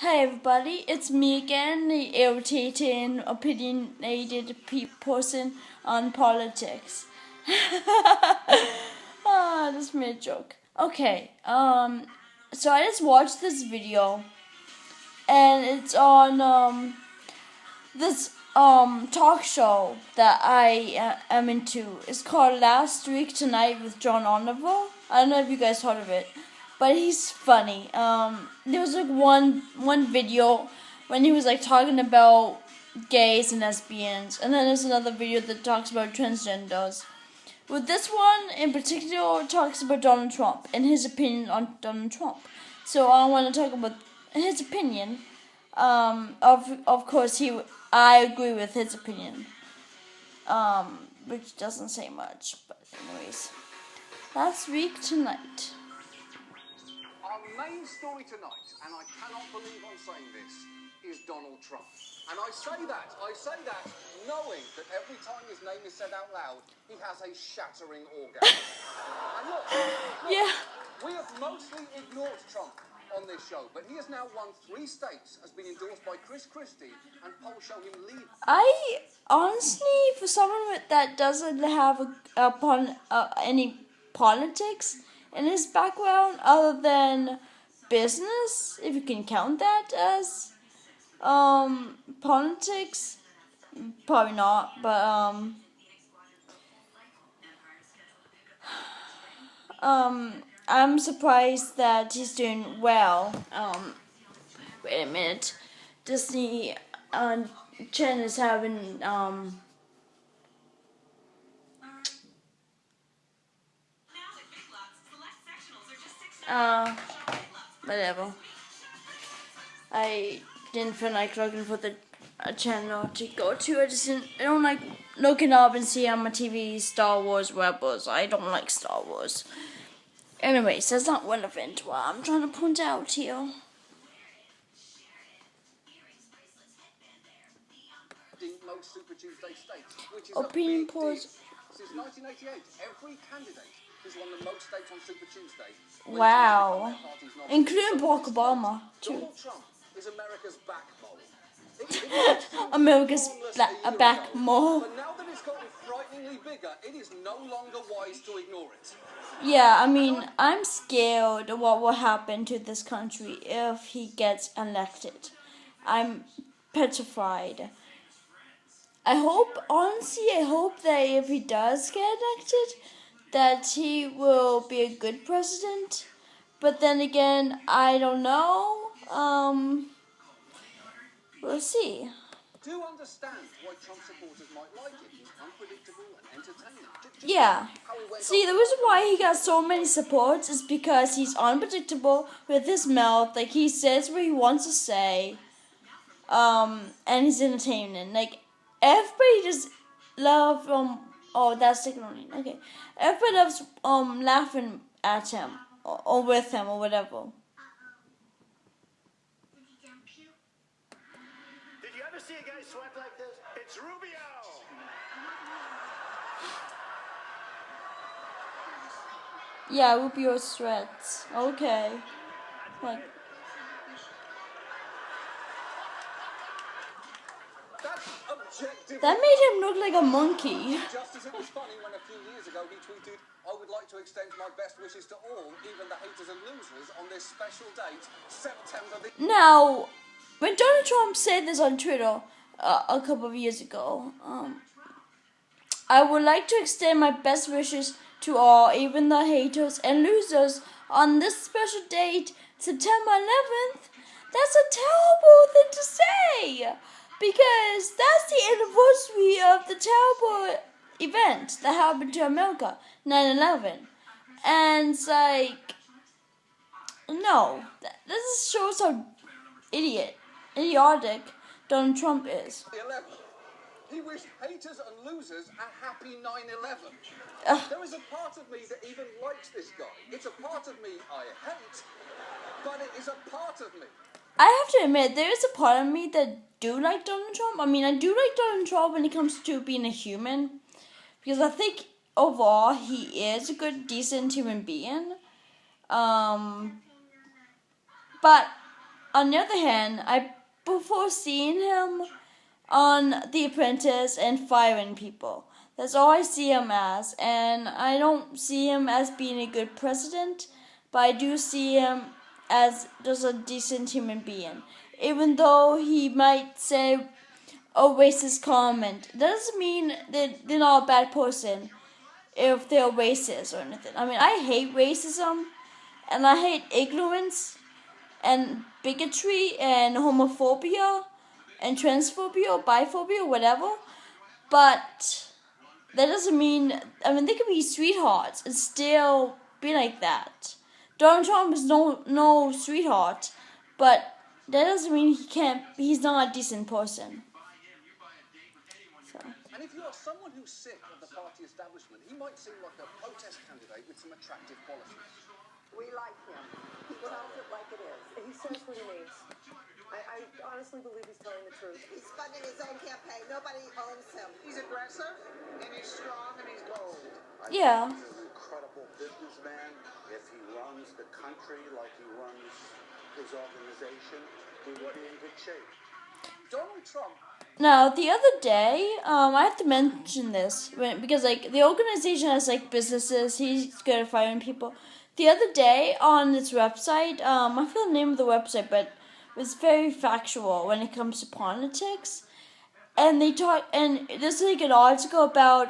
Hey everybody, it's me again, the irritating, opinionated person on politics. This made a joke. Okay, so I just watched this video, and it's on this talk show that I am into. It's called Last Week Tonight with John Oliver. I don't know if you guys heard of it, but he's funny. There was like one video when he was like talking about gays and lesbians, and then there's another video that talks about transgenders. With this one in particular, talks about Donald Trump and his opinion on Donald Trump. So I want to talk about his opinion. Of course, I agree with his opinion. Which doesn't say much, but anyways. Last week tonight. Our main story tonight, and I cannot believe I'm saying this, is Donald Trump. And I say that knowing that every time his name is said out loud, he has a shattering orgasm. And look, Yeah. we have mostly ignored Trump on this show, but he has now won 3 states, has been endorsed by Chris Christie, and polls show him lead. I honestly, for someone that doesn't have any politics in his background other than business, if you can count that as politics, probably not, but I'm surprised that he's doing well. Wait a minute. Disney Channel is having whatever. I didn't feel like looking for the channel to go to. I don't like looking up and see on my TV Star Wars Rebels. I don't like Star Wars. Anyways, that's not relevant what I'm trying to point out here. Most Super Tuesday states, which is Opinion a big polls. deal. Since 1988, every candidate who's won the most states on Super Tuesday. Wow. Including Barack Obama, too. Donald Trump is America's backbone. America's backbone. But now that it's gotten frighteningly bigger, it is no longer wise to ignore it. Yeah, I mean, I'm scared of what will happen to this country if he gets elected. I'm petrified. I hope that if he does get elected, that he will be a good president. But then again, I don't know. We'll see. Do understand why Trump supporters might like it. He's unpredictable and entertaining. Yeah. See, the reason why he got so many supports is because he's unpredictable with his mouth. Like, he says what he wants to say. And he's entertaining. Like, everybody just love oh, that's signaling. Okay. Everybody loves laughing at him or with him or whatever. Did you ever see a guy sweat like this? It's Rubio! Yeah, Rubio sweats. Okay. Like, That's objective. that made him look like a monkey. Just as it was funny when a few years ago he tweeted, I would like to extend my best wishes to all, even the haters and losers, on this special date, September the... Now, when Donald Trump said this on Twitter a couple of years ago, I would like to extend my best wishes to all, even the haters and losers, on this special date, September 11th. That's a terrible thing to say, because that's the anniversary of the terrible event that happened to America, 9/11. And it's like, no, this shows how idiotic Donald Trump is. 11th. He wished haters and losers a happy 9/11. There is a part of me that even likes this guy. It's a part of me I hate, but it is a part of me. I have to admit, there is a part of me that do like Donald Trump. I mean, I do like Donald Trump when it comes to being a human, because I think overall he is a good, decent human being. But on the other hand, I prefer seeing him on The Apprentice and firing people. That's all I see him as, and I don't see him as being a good president, but I do see him as just a decent human being. Even though he might say a racist comment, that doesn't mean that they're not a bad person if they're racist or anything. I mean, I hate racism, and I hate ignorance, and bigotry, and homophobia, and transphobia, or biphobia, whatever, but that doesn't mean, I mean, they can be sweethearts and still be like that. Donald Trump is no sweetheart, but that doesn't mean he's not a decent person. So. And if you are someone who's sick of the party establishment, he might seem like a protest candidate with some attractive qualities. We like him. He tells it like it is. He says what he means. I honestly believe he's telling the truth. He's funding his own campaign. Nobody owns him. He's aggressive, and he's strong, and he's bold. Yeah. He's an incredible businessman. If he runs the country like he runs his organization, we would be in good shape. Donald Trump. Now, the other day, I have to mention this because like the organization has like businesses. He's good at firing people. The other day on this website, I forget the name of the website, but it was very factual when it comes to politics. And they talk, and there's like an article about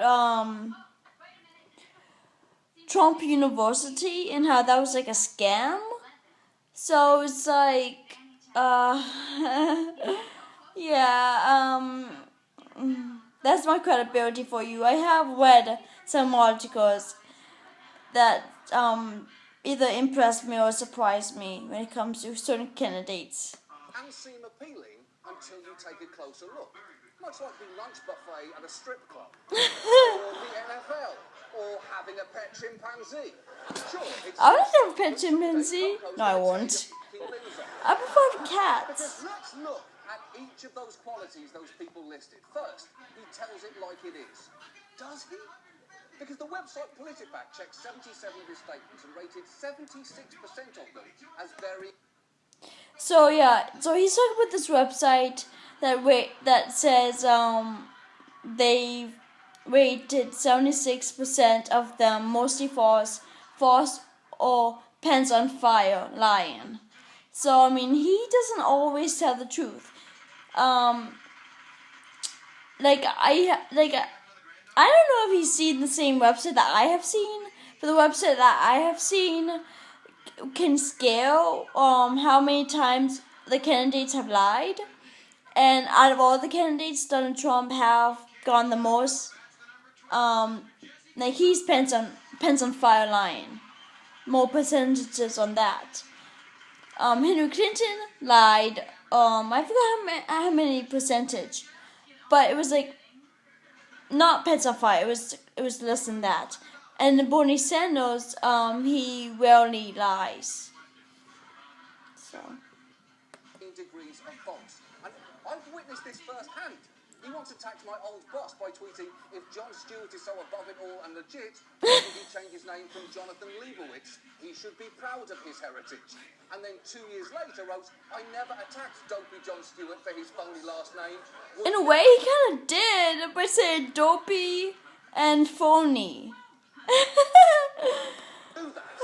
Trump University and how that was like a scam. So it's like, yeah, that's my credibility for you. I have read some articles that either impressed me or surprised me when it comes to certain candidates. And seem appealing until you take a closer look. Much like the lunch buffet at a strip club, or the NFL, or having a pet chimpanzee. Sure, it's I would have a pet chimpanzee. No, I won't. I prefer cats. Because let's look at each of those qualities those people listed. First, he tells it like it is. Does he? Because the website PolitiFact checked 77 of his statements and rated 76% of them as very... So yeah, so he's talking about this website that says they rated 76% of them mostly false or pants on fire, lying. So I mean, he doesn't always tell the truth. I don't know if he's seen the same website that I have seen. For the website that I have seen can scale how many times the candidates have lied, and out of all the candidates, Donald Trump have gone the most. He's pants on fire lying, more percentages on that. Hillary Clinton lied. I forgot how many percentage, but it was like not pants on fire. It was less than that. And Bernie Sanders, he rarely lies. So. ...degrees of false. And I've witnessed this firsthand. He once attacked my old boss by tweeting, if Jon Stewart is so above it all and legit, why did he change his name from Jonathan Leibowitz? He should be proud of his heritage. And then 2 years later wrote, I never attacked dopey Jon Stewart for his phony last name. In a way, he kind of did by saying dopey and phony. Do that.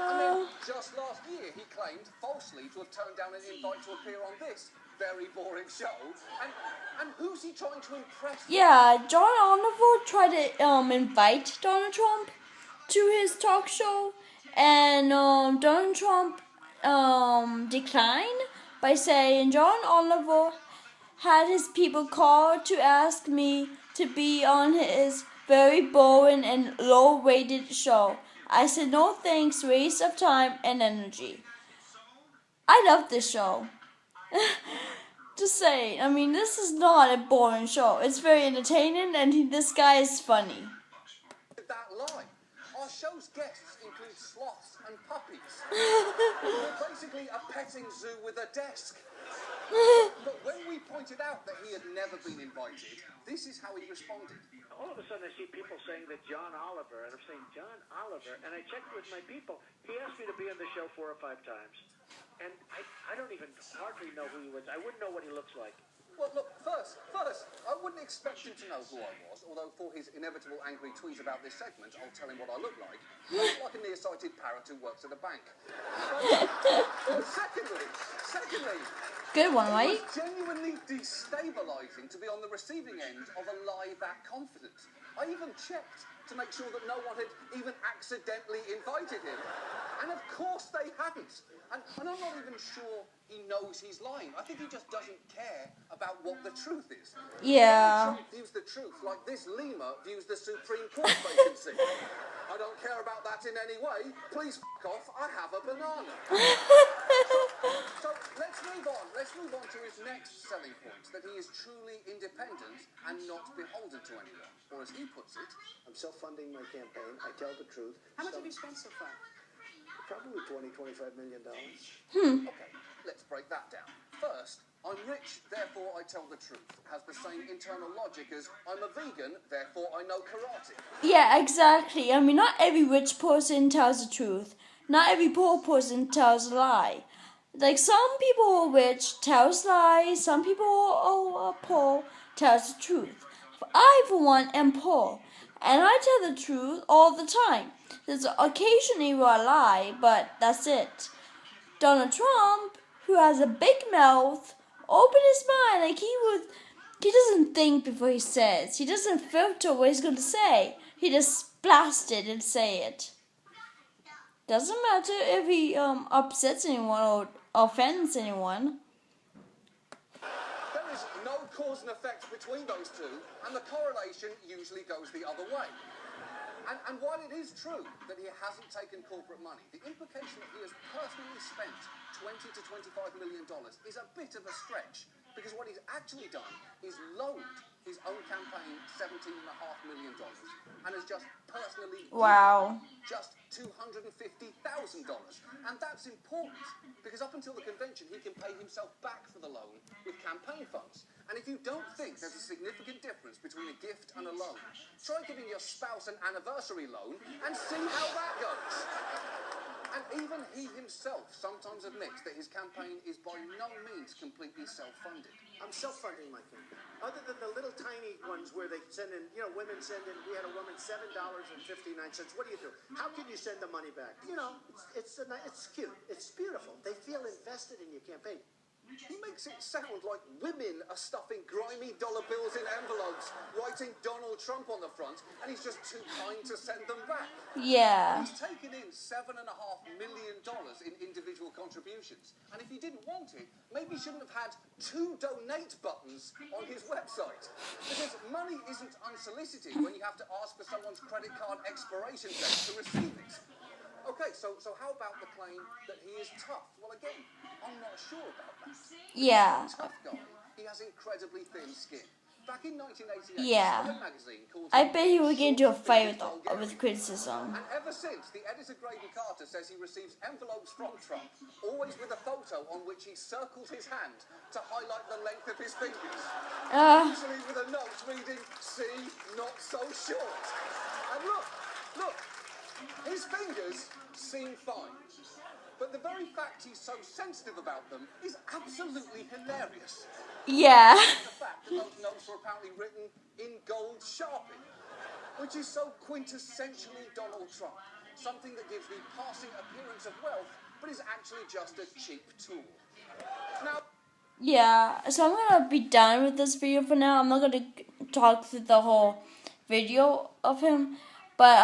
And then just last year, he claimed falsely to have turned down an invite to appear on this very boring show. And who's he trying to impress? Yeah, John Oliver tried to invite Donald Trump to his talk show, and Donald Trump declined by saying John Oliver had his people call to ask me to be on his very boring and low-rated show. I said no thanks, waste of time and energy. I love this show. Just saying, I mean, this is not a boring show. It's very entertaining, and this guy is funny. That lie. Our show's guests include sloths and puppies. We're basically a petting zoo with a desk. But when we pointed out that he had never been invited, this is how he responded. All of a sudden, I see people saying that John Oliver, and I'm saying, John Oliver, and I checked with my people. He asked me to be on the show 4 or 5 times. And I don't even hardly know who he was. I wouldn't know what he looks like. Well, look, first, I wouldn't expect him to know who I was, although for his inevitable angry tweet about this segment, I'll tell him what I look like. I look like a nearsighted parrot who works at a bank. But secondly, Good one, it right? was genuinely destabilising to be on the receiving end of a lie that confident. I even checked to make sure that no one had even accidentally invited him. And of course they hadn't. And I'm not even sure he knows he's lying. I think he just doesn't care about what the truth is. Yeah. Trump views the truth like this lemur views the Supreme Court vacancy. I don't care about that in any way. Please f*** off, I have a banana. So let's move on. Let's move on to his next selling point, that he is truly independent and not beholden to anyone. Or as he puts it, I'm self-funding my campaign. I tell the truth. How much have you spent so far? Probably $25 million. okay, let's break that down. First, I'm rich, therefore I tell the truth. Has the same internal logic as I'm a vegan, therefore I know karate. Yeah, exactly. I mean, not every rich person tells the truth. Not every poor person tells a lie. Like, some people who are rich tells lies. Some people who are poor tells the truth. I, for one, am poor. And I tell the truth all the time. There's occasionally where I lie, but that's it. Donald Trump, who has a big mouth, open his mind like he doesn't think before he says. He doesn't filter what he's going to say. He just blasts it and say it. Doesn't matter if he upsets anyone or offends anyone. There is no cause and effect between those two, and the correlation usually goes the other way. And while it is true that he hasn't taken corporate money, the implication that he has personally spent $20 to $25 million is a bit of a stretch, because what he's actually done is loaned his own campaign $17.5 million and has just personally Wow. just $250,000. And that's important, because up until the convention, he can pay himself back for the loan with campaign funds. And if you don't think there's a significant difference between a gift and a loan, try giving your spouse an anniversary loan and see how that goes. And even he himself sometimes admits that his campaign is by no means completely self-funded. I'm self-funding my campaign. Other than the little tiny ones where they send in, women send in, we had a woman, $7.59. What do you do? How can you send the money back? It's cute. It's beautiful. They feel invested in your campaign. He makes it sound like women are stuffing grimy dollar bills in envelopes, writing Donald Trump on the front, and he's just too kind to send them back. Yeah. He's taken in $7.5 million in individual contributions, and if he didn't want it, maybe he shouldn't have had 2 donate buttons on his website. Because money isn't unsolicited when you have to ask for someone's credit card expiration date to receive it. Okay, so how about the claim that he is tough? Well, again, I'm not sure about that. Yeah. Tough guy. He has incredibly thin skin. Back in 1988, Yeah. Time magazine called I him bet he would get into a Short fight Bulgarian. with criticism. And ever since, the editor Grady Carter says he receives envelopes from Trump, always with a photo on which he circles his hand to highlight the length of his fingers. Usually with a note reading, "See, not so short." And look, his fingers seem fine. But the very fact he's so sensitive about them is absolutely hilarious. Yeah. The fact that those notes are apparently written in gold Sharpie, which is so quintessentially Donald Trump. Something that gives the passing appearance of wealth, but is actually just a cheap tool. Now, Yeah, so I'm gonna be done with this video for now. I'm not gonna talk through the whole video of him, but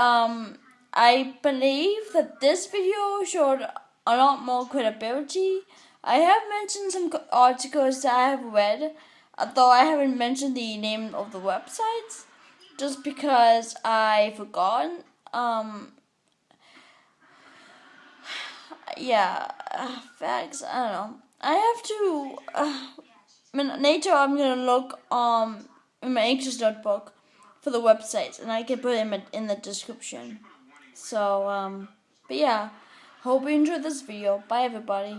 I believe that this video showed a lot more credibility. I have mentioned some articles that I have read, though I haven't mentioned the name of the websites, just because I forgot. Facts. I don't know. I have to. Later, I'm gonna look in my Anxious notebook for the websites, and I can put them in the description. So but yeah, hope you enjoyed this video. Bye, everybody.